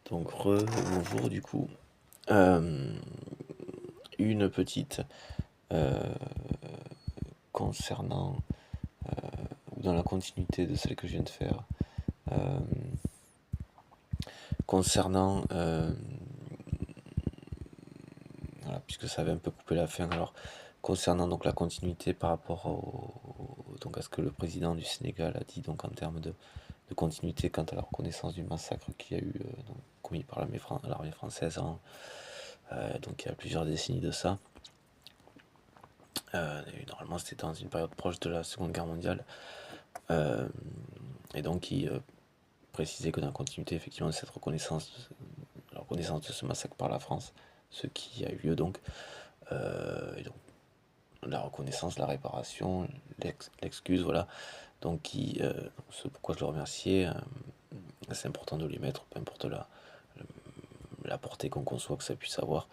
Donc bonjour du coup. Euh, une petite euh, concernant, ou dans la continuité de celle que je viens de faire, euh, concernant, voilà, puisque ça avait un peu coupé la fin, alors concernant donc la continuité par rapport donc à ce que le président du Sénégal a dit donc en termes de continuité quant à la reconnaissance du massacre qui a eu donc, commis par l'armée française donc il y a plusieurs décennies de ça. Et normalement, c'était dans une période proche de la Seconde Guerre mondiale. Euh, et donc, il précisait que dans la continuité, effectivement, de cette reconnaissance, la reconnaissance de ce massacre par la France, ce qui a eu lieu donc, et donc la reconnaissance, la réparation, l'excuse, voilà. Donc, ce pourquoi je le remerciais, c'est important de les mettre, peu importe la portée qu'on conçoit que ça puisse avoir.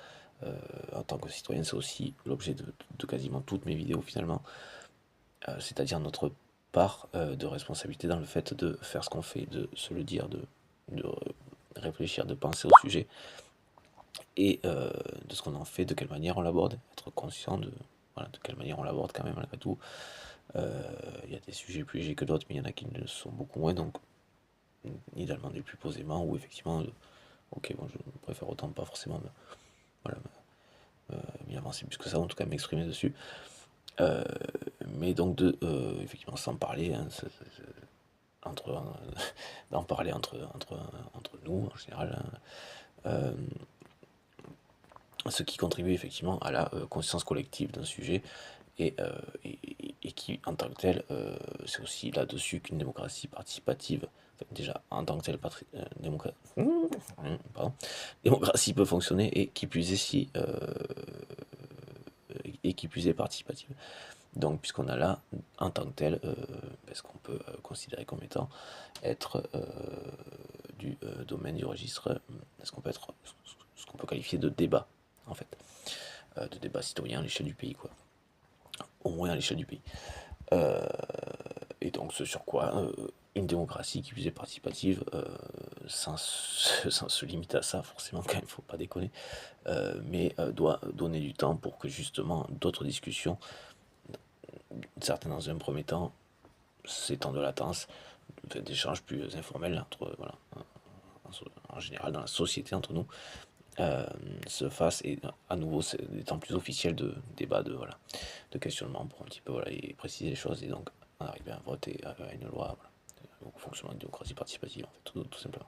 En tant que citoyen, c'est aussi l'objet de quasiment toutes mes vidéos finalement. C'est-à-dire notre part de responsabilité dans le fait de faire ce qu'on fait, de se le dire, de réfléchir, de penser au sujet et de ce qu'on en fait, de quelle manière on l'aborde, être conscient de, voilà, de quelle manière on l'aborde quand même malgré tout. Il y a des sujets plus légers que d'autres, mais il y en a qui le sont beaucoup moins, donc idéalement des plus posément, ou effectivement, ok, bon, je préfère autant pas forcément voilà, m'y avancer plus que ça, en tout cas m'exprimer dessus. Euh, mais donc effectivement sans parler, hein, entre, d'en parler entre nous en général, hein, euh, ce qui contribue effectivement à la conscience collective d'un sujet et qui en tant que tel, c'est aussi là-dessus qu'une démocratie participative, enfin, déjà en tant que telle démocratie peut fonctionner et qui plus est si et qui plus est participative. Donc, puisqu'on a là, en tant que tel, ce qu'on peut considérer comme étant être du domaine du registre, ce qu'on peut qualifier de débat, en fait, de débat citoyen à l'échelle du pays, quoi, au moins à l'échelle du pays. Euh, et donc, ce sur quoi une démocratie qui plus est participative, sans se limiter à ça, forcément, quand même, faut pas déconner, mais doit donner du temps pour que justement d'autres discussions, certaines dans un premier temps, ces temps de latence, d'échanges plus informels entre, voilà, en général dans la société entre nous, se fassent et à nouveau c'est des temps plus officiels de débat, de, voilà, de questionnement pour un petit peu voilà, et préciser les choses et donc en arriver à un vote et à une loi, voilà, au fonctionnement de démocratie participative en fait, tout simplement.